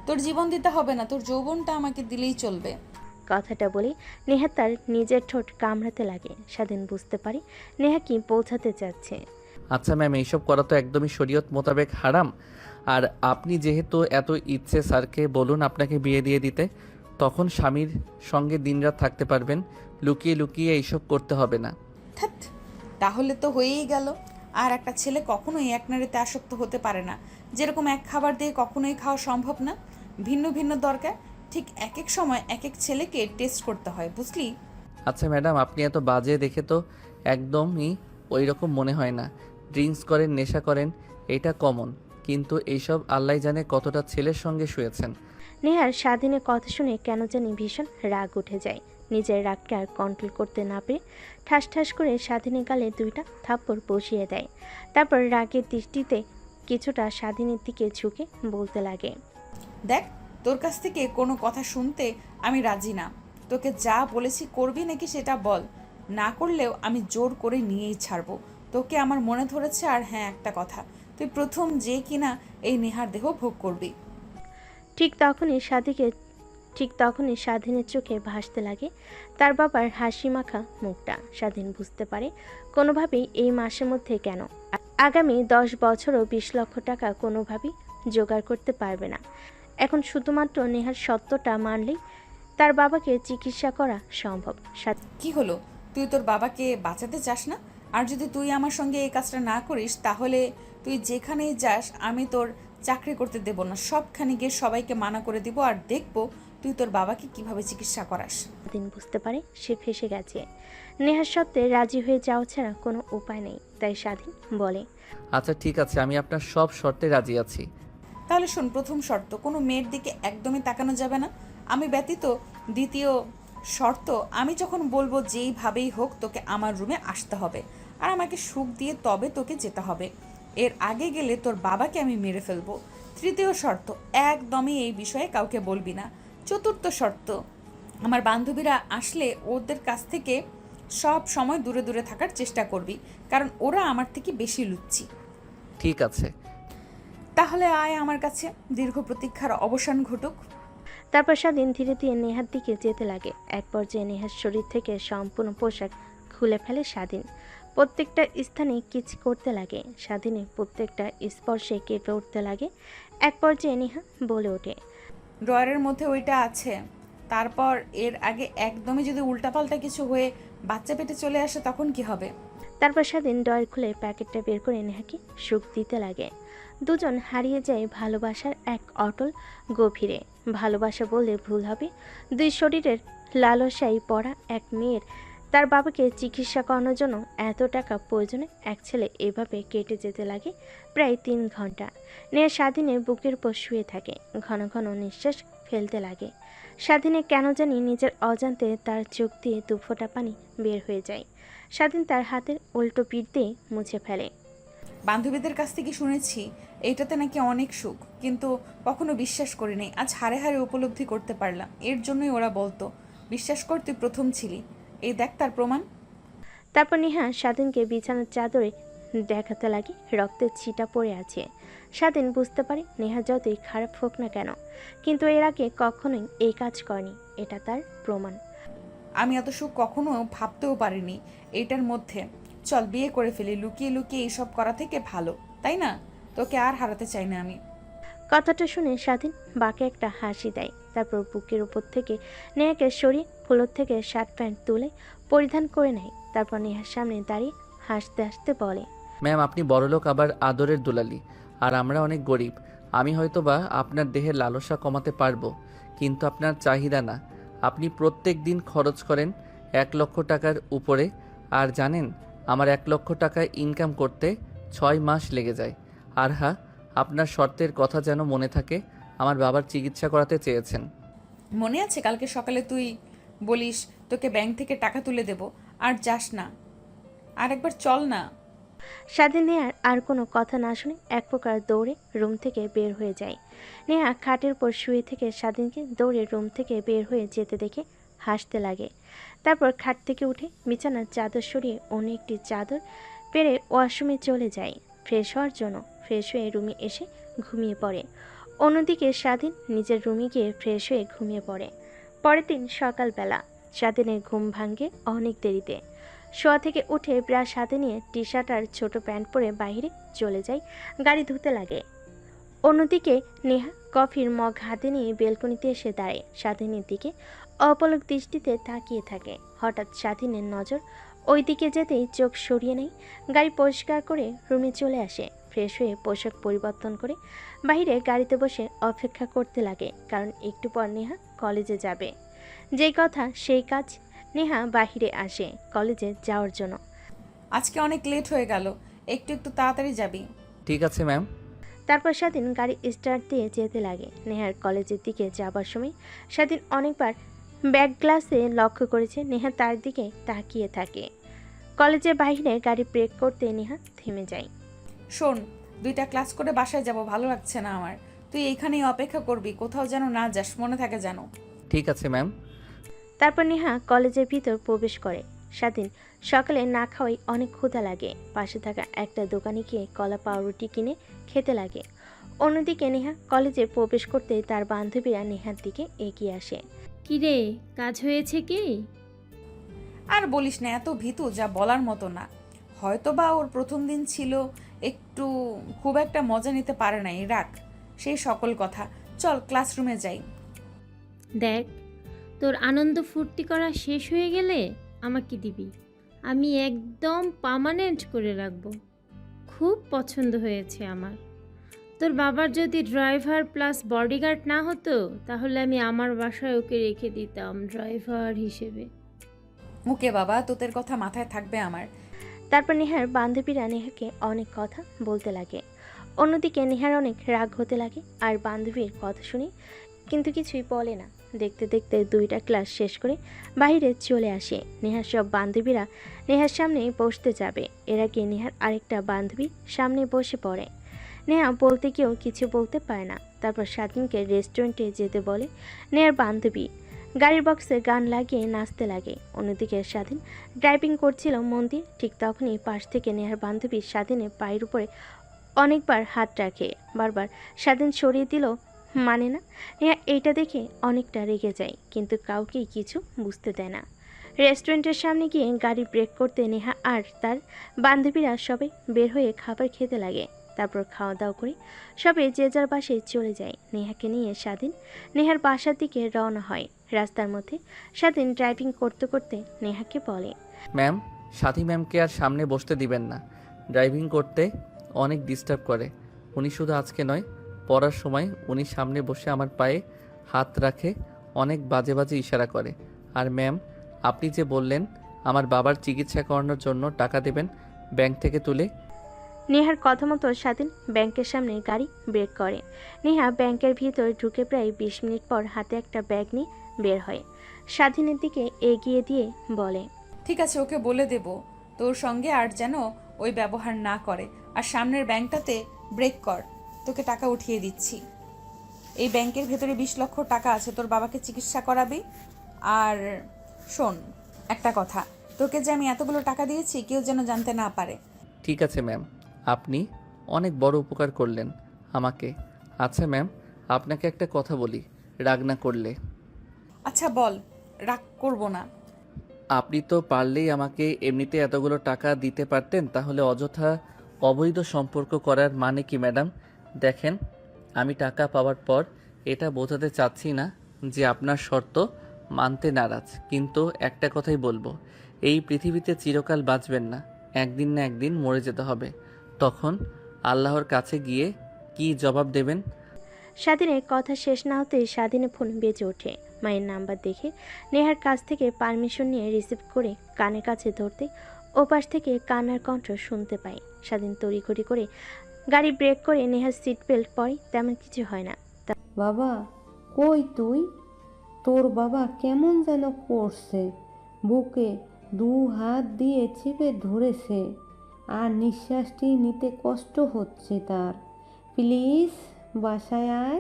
তোর জীবন দিতে হবে না, তোর যৌবনটা আমাকে দিলেই চলবে। কথাটা বলে নেহা তার নিজের ঠোঁট কামড়াতে লাগে। স্বাধীন বুঝতে পারে নেহা কি পৌঁছাতে চাচ্ছে। আচ্ছা ম্যাম, এইসব করা তো একদমই শরীয়ত মোতাবেক হারাম। আর আপনি যেহেতু এত ইচ্ছে, স্যারকে বলুন আপনাকে বিয়ে দিয়ে দিতে। তখন স্বামীর সঙ্গে দিনরাত থাকতে পারবেন। লুকিয়ে লুকিয়ে এইসব করতে হবে না। ধ্যাৎ, তাহলে তো হয়েই গেল। আর একটা ছেলে কখনোই এক নারীতে আসক্ত হতে পারে না। যেরকম এক খাবার দিয়ে কখনোই খাওয়া সম্ভব না, ভিন্ন ভিন্ন দরকার। ঠিক এক এক সময় এক এক ছেলেকে টেস্ট করতে হয়, বুঝলি? আচ্ছা ম্যাডাম, আপনি এত বাজে দেখে তো একদমই ওই রকম মনে হয় না। ড্রিঙ্কস করেন, নেশা করেন, এটা কমন। কিন্তু এইসব আল্লাহ জানে কতটা ছেলের সঙ্গে শুয়েছেন। নেহার স্বাধীনের কথা শুনে কেন জানি ভীষণ রাগ উঠে যায়। নিজের রাগকে আর কন্ট্রোল করতে না পেরে ঠাস ঠাস করে স্বাধীনের গালে দুইটা থাপ্পড় বসিয়ে দেয়। তারপর রাগের দৃষ্টিতে কিছুটা স্বাধীনের দিকে ঝুঁকে বলতে লাগে, দেখ, তোর কাছ থেকে কোনো কথা শুনতে আমি রাজি না। তোকে যা বলেছি করবি নাকি সেটা বল। না করলেও আমি জোর করে নিয়েই ছাড়বো। তোকে আমার মনে ধরেছে। আর হ্যাঁ, একটা কথা, তুই প্রথম যে কিনা এই নেহার দেহ ভোগ করবি। ঠিক তখনই স্বাধীকে ঠিক তখনই স্বাধীনের চোখে ভাসতে লাগে তার বাবার হাসি মাখা মুখটা। স্বাধীন বুঝতে পারে কোনোভাবেই এই মাসের মধ্যে কেন আগামী 10 বছরও 20 লক্ষ টাকা কোনোভাবেই জোগাড় করতে পারবে না। এখন শুধুমাত্র নেহার সত্যটা মানলেই তার বাবাকে চিকিৎসা করা সম্ভব। কি হলো, তুই তোর বাবাকে বাঁচাতে চাস না? আর যদি তুই আমার সঙ্গে এই কাজটা না করিস, তাহলে তুই যেখানেই যাস আমি তোর চাকরি করতে দেব না। সবখানে গিয়ে সবাইকে মানা করে দিব, আর দেখবো তুই তোর বাবাকে কিভাবে চিকিৎসা করাস। স্বাধীন বুঝতে পারে সে ফেঁসে গেছে। নেহার সত্ত্বে রাজি হয়ে যাওয়া ছাড়া কোনো উপায় নেই। তাই স্বাধীন বলে, আচ্ছা ঠিক আছে, আমি আপনার সব শর্তে রাজি আছি। তাহলে শোন, প্রথম শর্ত, কোনো মেয়ের দিকে একদমই তাকানো যাবে না আমি ব্যতীত। দ্বিতীয় শর্ত, আমি যখন বলবো যেইভাবেই হোক তোকে আমার রুমে আসতে হবে, আর আমাকে সুখ দিয়ে তবে তোকে যেতে হবে। এর আগে গেলে তোর বাবাকে আমি মেরে ফেলবো। তৃতীয় শর্ত, একদমই এই বিষয়ে কাউকে বলবি না। চতুর্থ শর্ত, আমার বান্ধবীরা আসলে ওদের কাছ থেকে সব সময় দূরে দূরে থাকার চেষ্টা করবি, কারণ ওরা আমার থেকে বেশি লুচ্ছি। ঠিক আছে। তাহলে আয় আমার কাছে, দীর্ঘ প্রতীক্ষার অবসান ঘটুক। তারপর স্বাধীন ধীরে ধীরে নেহার দিকে যেতে লাগে। এক পর্যায়ে নেহার শরীর থেকে সম্পূর্ণ পোশাক খুলে ফেলে স্বাধীন। প্রত্যেকটা স্থানে কিচ করতে লাগে। স্বাধীনের প্রত্যেকটা স্পর্শে কেঁপে উঠতে লাগে। এক পর্যায়ে নেহা বলে ওঠে, ড্রয়ারের মধ্যে ওইটা আছে। তারপর এর আগে একদমই যদি উল্টাপাল্টা কিছু হয়ে বাচ্চা পেটে চলে আসে, তখন কি হবে? তারপর স্বাধীন ড্রয়ার খুলে প্যাকেটটা বের করে নেহাকে সুখ দিতে লাগে। দুজন হারিয়ে যায় ভালোবাসার এক অটল গভীরে। ভালোবাসা বললে ভুল হবে। দুই শরীরের লালসায় পড়া এক মেয়ের তার বাবাকে চিকিৎসা করানোর জন্য এত টাকা প্রয়োজনে এক ছেলে এভাবে কেটে যেতে লাগে প্রায় 3 ঘন্টা। নেহা স্বাধীনের বুকের উপর শুয়ে থাকে, ঘন ঘন নিঃশ্বাস ফেলতে লাগে। স্বাধীনে কেন জানি নিজের অজান্তে তার চোখ দিয়ে দুফোঁটা পানি বের হয়ে যায়। স্বাধীন তার হাতের উল্টো পিঠ দিয়ে মুছে ফেলে। বান্ধবীদের কাছ থেকে শুনেছি এইটাতে নাকি অনেক সুখ, কিন্তু কখনো বিশ্বাস করিনি। আজ হাড়ে হাড়ে উপলব্ধি করতে পারলাম। এর জন্যই ওরা বলতো, বিশ্বাস কর তুই প্রথম ছিলি। এই দেখ তার প্রমাণ। তারপর নেহা স্বাধীনকে বিছানার চাদরে দেখাতে লাগে রক্তের ছিটা পড়ে আছে। স্বাধীন বুঝতে পারে নেহা যতই খারাপ হোক না কেন, কিন্তু এর আগে কখনোই এই কাজ করেনি। এটা তার প্রমাণ। আমি এত সুখ কখনো ভাবতেও পারিনি এইটার মধ্যে। চল বিয়ে করে ফেলি, লুকিয়ে লুকিয়ে এইসব করা থেকে ভালো, তাই না? তোকে আর হারাতে চাই না আমি। কথাটা শুনে স্বাধীন বাঁকে একটা হাসি দেয়। তারপর বুকের উপর থেকে নেহাকে সরিয়ে ফ্লোর থেকে শার্ট প্যান্ট তুলে পরিধান করে নেয়। তারপর নেহার সামনে দাঁড়িয়ে হাসতে হাসতে বলে, ম্যাম, আপনি বড়লোক আবার আদরের দুলালি, আর আমরা অনেক গরিব। আমি হয়তোবা আপনার দেহের লালসা কমাতে পারবো, কিন্তু আপনার চাহিদা না। আপনি প্রত্যেক দিন খরচ করেন 1 লক্ষ টাকার উপরে। আর জানেন, আমার 1 লক্ষ টাকা ইনকাম করতে 6 মাস লেগে যায়। আর হ্যাঁ, আপনার শর্তের কথা যেন মনে থাকে। আমার বাবার চিকিৎসা করাতে চেয়েছেন। মনে আছে কালকে সকালে তুই বলিস তোকে ব্যাংক থেকে টাকা তুলে দেব, আর যাস না? আর একবার চল না। স্বাধীন নেহার আর কোনো কথা না শুনে এক প্রকার দৌড়ে রুম থেকে বের হয়ে যায়। নেহা খাটের উপর শুয়ে থেকে স্বাধীনকে দৌড়ে রুম থেকে বের হয়ে যেতে দেখে হাসতে লাগে। তারপর খাট থেকে উঠে বিছানার চাদর সরিয়ে অন্য একটি চাদর পেরে ওয়াশরুমে চলে যায় ফ্রেশ হওয়ার জন্য। ফ্রেশ হয়ে রুমে এসে ঘুমিয়ে পড়ে। অন্যদিকে স্বাধীন নিজের রুমে গিয়ে ফ্রেশ হয়ে ঘুমিয়ে পড়ে। পরের দিন সকালবেলা স্বাধীনের ঘুম ভাঙে অনেক দেরিতে। শোয়া থেকে উঠে ব্রাশ হাতে নিয়ে টি শার্ট আর ছোট প্যান্ট পরে বাইরে চলে যায়, গাড়ি ধুতে লাগে। অন্যদিকে নেহা কফির মগ হাতে নিয়ে বেলকনিতে এসে দাঁড়ায়, স্বাধীনের দিকে অপলক দৃষ্টিতে তাকিয়ে থাকে। হঠাৎ স্বাধীনের নজর ওই দিকে যেতেই চোখ সরিয়ে নেয়। গাড়ি পরিষ্কার করে রুমে চলে আসে, ফ্রেশ হয়ে পোশাক পরিবর্তন করে বাইরে গাড়িতে বসে অপেক্ষা করতে লাগে, কারণ একটু পর নেহা কলেজে যাবে। যেই কথা সেই কাজ, নেহা বাহিরে আসে কলেজে যাওয়ার জন্য। আজকে অনেক লেট হয়ে গেল, একটু একটু তাড়াতাড়ি যাবি। ঠিক আছে ম্যাম। তারপর স্বাধীন গাড়ি স্টার্ট দিয়ে যেতে লাগে। নেহার কলেজের দিকে যাবার সময় স্বাধীন অনেকবার ব্যাক গ্লাসে লক্ষ্য করেছে নেহা তার দিকে তাকিয়ে থাকে। কলেজের বাইরে গাড়ি ব্রেক করতে নেহা থেমে যায়। শোন, 2টা ক্লাস করে বাসায় যাব, ভালো লাগছে না আমার। তুই এইখানেই অপেক্ষা করবি, কোথাও যেন না যাস, মনে থাকে যেন। ঠিক আছে ম্যাম। তারপর নেহা কলেজের ভিতর প্রবেশ করে। স্বাধীন সকালে না খাওয়াই অনেক ক্ষুধা লাগে, পাশে থাকা একটা দোকানে গিয়ে কলা পাউরুটি কিনে খেতে লাগে। অন্যদিকে নেহা কলেজে প্রবেশ করতে তার বান্ধবীরা নেহার দিকে এগিয়ে আসে। কিরে, কাজ হয়েছে কি? আর বলিস না, এত ভীতু যা বলার মতো না। হয়তো বা ওর প্রথম দিন ছিল, একটু খুব একটা মজা নিতে পারে নাই, রাখ সেই সকল কথা। চল ক্লাসরুমে যাই। দেখ, তোর আনন্দ ফুর্তি করা শেষ হয়ে গেলে আমাকে দিবি, আমি একদম পার্মানেন্ট করে রাখবো। খুব পছন্দ হয়েছে আমার। তোর বাবার যদি ড্রাইভার প্লাস বডিগার্ড না হতো, তাহলে আমি আমার বাসায় ওকে রেখে দিতাম ড্রাইভার হিসেবে। ওকে বাবা, তোদের কথা মাথায় থাকবে আমার। তারপর নেহার বান্ধবীরা নেহাকে অনেক কথা বলতে লাগে। অন্যদিকে নেহার অনেক রাগ হতে লাগে আর বান্ধবীর কথা শুনে কিন্তু কিছুই বলে না। দেখতে দেখতে 2টা ক্লাস শেষ করে বাইরে চলে আসে। নেহার সব বান্ধবীরা নেহার সামনে বসতে যাবে, এর আগে নেহার আরেকটা বান্ধবী সামনে বসে পড়ে। নেহা বলতে গিয়েও কিছু বলতে পারে না। তারপর স্বাধীনকে রেস্টুরেন্টে যেতে বলে নেহার বান্ধবী। গাড়ির বক্সে গান লাগিয়ে নাচতে লাগে। অন্যদিকে স্বাধীন ড্রাইভিং করছিল মন দিয়ে। ঠিক তখনই পাশ থেকে নেহার বান্ধবী স্বাধীনের পায়ের উপরে অনেকবার হাত রাখে, বারবার স্বাধীন সরিয়ে দিল মানে না। নেহা এইটা দেখে অনেকটা রেগে যায়, কিন্তু কাউকেই কিছু বুঝতে দেয় না। রেস্টুরেন্টের সামনে গিয়ে গাড়ি ব্রেক করতে নেহা আর তার বান্ধবীরা সবাই বের হয়ে খাবার খেতে লাগে। তারপর খাওয়া দাওয়া করে সবাই যে যার বাসায় চলে যায়। নেহাকে নিয়ে স্বাধীন নেহার বাসার দিকে রওনা হয়। রাস্তার মধ্যে স্বাধীন ড্রাইভিং করতে করতে নেহাকে বলে, ম্যাম, সাথী ম্যামকে আর সামনে বসতে দিবেন না। ড্রাইভিং করতে অনেক ডিস্টার্ব করে। উনি শুধু আজকে নয়, পড়ার সময় উনি সামনে বসে আমার পায়ে হাত রাখে, অনেক বাজে বাজে ইশারা করে। আর ম্যাম, আপনি যে বললেন আমার বাবার চিকিৎসা করানোর জন্য টাকা দেবেন ব্যাংক থেকে তুলে। নেহার কথা মতো স্বাধীন ব্যাংকের সামনে গাড়ি ব্রেক করে। নেহা ব্যাংকের ভিতর ঢুকে প্রায় 20 মিনিট পর হাতে একটা ব্যাগ নিয়ে বের হয়। স্বাধীনের দিকে এগিয়ে দিয়ে বলে, ঠিক আছে, ওকে বলে দেব তোর সঙ্গে আর যেন ওই ব্যবহার না করে। আর সামনের ব্যাংকটাতে ব্রেক কর, তোকে টাকা উঠিয়ে দিচ্ছি। এই ব্যাংকের ভেতরে 20 লক্ষ টাকা আছে, তোর বাবাকে চিকিৎসা করাবি। আর শোন একটা কথা, তোকে যে আমি এতগুলো টাকা দিয়েছি কেউ যেন জানতে না পারে। ঠিক আছে ম্যাম, আপনি অনেক বড় উপকার করলেন আমাকে। আচ্ছা ম্যাম, আপনাকে একটা কথা বলি, রাগ না করলে। আচ্ছা বল, রাগ করব না। আপনি তো পারলেই আমাকে এমনিতে এতগুলো টাকা দিতে পারতেন, তাহলে অযথা অবৈধ সম্পর্ক করার মানে কি ম্যাডাম? দেখেন, আমি টাকা পাওয়ার পর এটা বোঝাতে চাচ্ছি না যে আপনার শর্ত মানতে নারাজ, কিন্তু একটা কথাই বলবো, এই পৃথিবীতে চিরকাল বাঁচবেন না, একদিন না একদিন মরে যেতে হবে। তখন আল্লাহর কাছে গিয়ে কি জবাব দেবেন? স্বাধীনের কথা শেষ না হতেই স্বাধীনের ফোন বেজে ওঠে। মায়ের নাম্বার দেখে নেহার কাছ থেকে পারমিশন নিয়ে রিসিভ করে কানের কাছে ধরতে ওপাশ থেকে কান্নার কণ্ঠ শুনতে পায়। স্বাধীন তড়িঘড়ি করে গাড়ি ব্রেক করে নেহার সিট বেল্ট পরে, তেমন কিছু হয় না। বাবা, কই তুই? তোর বাবা কেমন যেন করছে, বুকে 2 হাত দিয়ে চেপে ধরেছে আর নিঃশ্বাসটি নিতে কষ্ট হচ্ছে তার। প্লিজ বাসায় আয়।